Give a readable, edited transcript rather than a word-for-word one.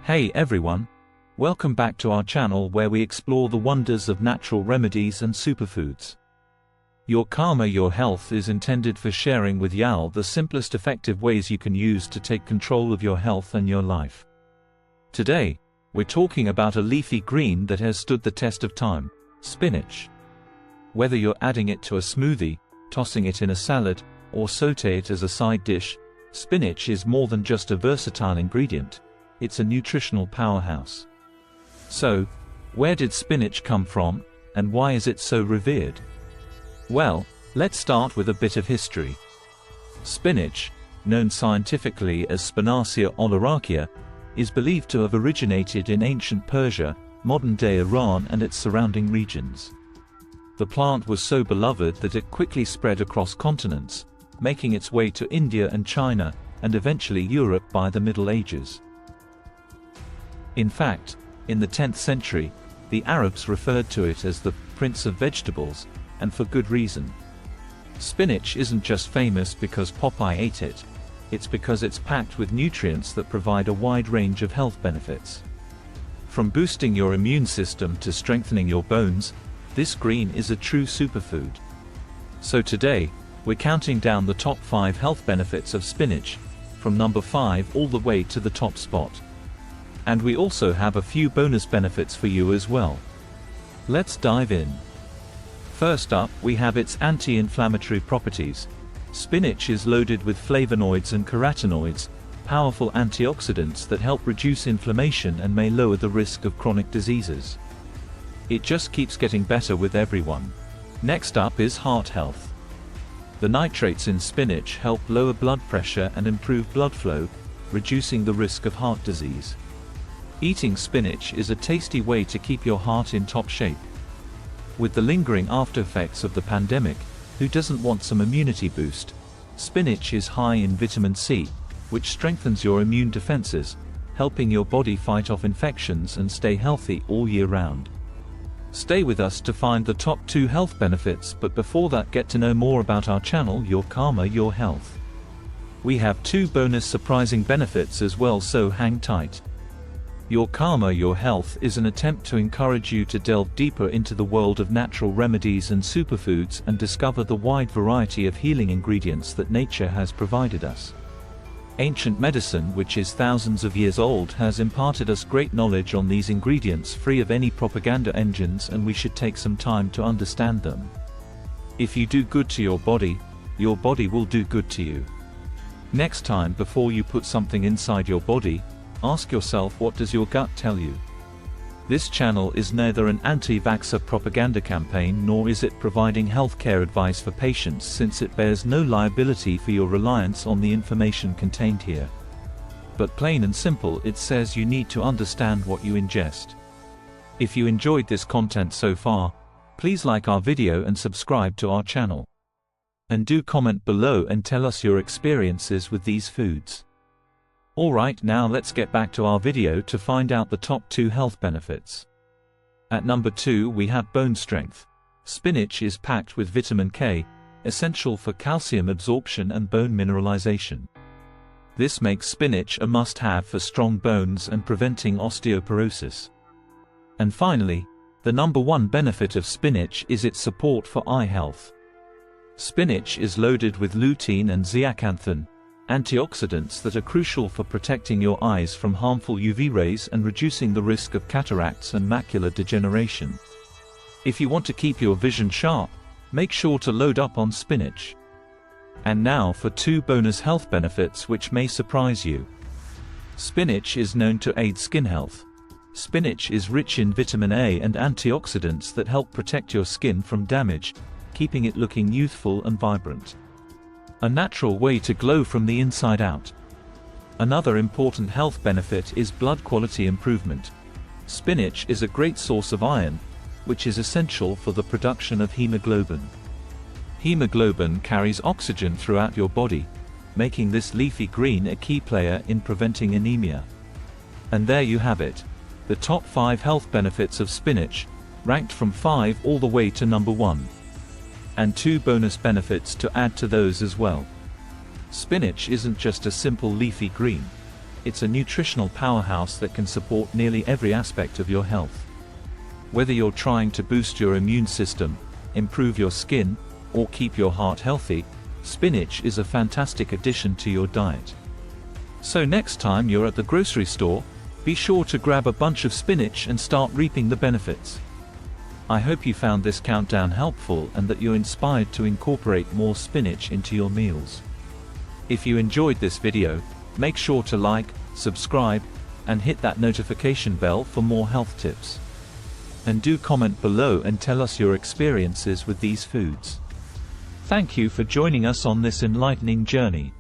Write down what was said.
Hey everyone! Welcome back to our channel where we explore the wonders of natural remedies and superfoods. Your Karma Your Health is intended for sharing with y'all the simplest effective ways you can use to take control of your health and your life. Today, we're talking about a leafy green that has stood the test of time, spinach. Whether you're adding it to a smoothie, tossing it in a salad, or saute it as a side dish, spinach is more than just a versatile ingredient. It's a nutritional powerhouse. So, where did spinach come from, and why is it so revered? Well, let's start with a bit of history. Spinach, known scientifically as Spinacia oleracea, is believed to have originated in ancient Persia, modern-day Iran and its surrounding regions. The plant was so beloved that it quickly spread across continents, making its way to India and China, and eventually Europe by the Middle Ages. In fact, in the 10th century, the Arabs referred to it as the Prince of Vegetables, and for good reason. Spinach isn't just famous because Popeye ate it, it's because it's packed with nutrients that provide a wide range of health benefits. From boosting your immune system to strengthening your bones, this green is a true superfood. So today, we're counting down the top 5 health benefits of spinach, from number 5 all the way to the top spot. And we also have a few bonus benefits for you as well. Let's dive in. First up, we have its anti-inflammatory properties. Spinach is loaded with flavonoids and carotenoids, powerful antioxidants that help reduce inflammation and may lower the risk of chronic diseases. It just keeps getting better with everyone. Next up is heart health. The nitrates in spinach help lower blood pressure and improve blood flow, reducing the risk of heart disease. Eating spinach is a tasty way to keep your heart in top shape. With the lingering after effects of the pandemic, who doesn't want some immunity boost? Spinach is high in vitamin C, which strengthens your immune defenses, helping your body fight off infections and stay healthy all year round. Stay with us to find the top 2 health benefits, but before that, get to know more about our channel, Your Karma Your Health. We have 2 bonus surprising benefits as well, so hang tight. Your Karma Your Health is an attempt to encourage you to delve deeper into the world of natural remedies and superfoods and discover the wide variety of healing ingredients that nature has provided us. Ancient medicine, which is thousands of years old, has imparted us great knowledge on these ingredients free of any propaganda engines, and we should take some time to understand them. If you do good to your body will do good to you. Next time, before you put something inside your body, ask yourself, what does your gut tell you? This channel is neither an anti-vaxxer propaganda campaign nor is it providing healthcare advice for patients, since it bears no liability for your reliance on the information contained here. But plain and simple, it says you need to understand what you ingest. If you enjoyed this content so far, please like our video and subscribe to our channel. And do comment below and tell us your experiences with these foods. Alright, now let's get back to our video to find out the top 2 health benefits. At number 2 we have bone strength. Spinach is packed with vitamin K, essential for calcium absorption and bone mineralization. This makes spinach a must-have for strong bones and preventing osteoporosis. And finally, the number 1 benefit of spinach is its support for eye health. Spinach is loaded with lutein and zeaxanthin, antioxidants that are crucial for protecting your eyes from harmful UV rays and reducing the risk of cataracts and macular degeneration. If you want to keep your vision sharp, make sure to load up on spinach. And now for 2 bonus health benefits which may surprise you. Spinach is known to aid skin health. Spinach is rich in vitamin A and antioxidants that help protect your skin from damage, keeping it looking youthful and vibrant. A natural way to glow from the inside out. Another important health benefit is blood quality improvement. Spinach is a great source of iron, which is essential for the production of hemoglobin. Hemoglobin carries oxygen throughout your body, making this leafy green a key player in preventing anemia. And there you have it, the top 5 health benefits of spinach, ranked from 5 all the way to number 1. And 2 bonus benefits to add to those as well. Spinach isn't just a simple leafy green. it's a nutritional powerhouse that can support nearly every aspect of your health. Whether you're trying to boost your immune system, improve your skin, or keep your heart healthy, spinach is a fantastic addition to your diet. So next time you're at the grocery store, be sure to grab a bunch of spinach and start reaping the benefits. I hope you found this countdown helpful and that you're inspired to incorporate more spinach into your meals. If you enjoyed this video, make sure to like, subscribe, and hit that notification bell for more health tips. And do comment below and tell us your experiences with these foods. Thank you for joining us on this enlightening journey.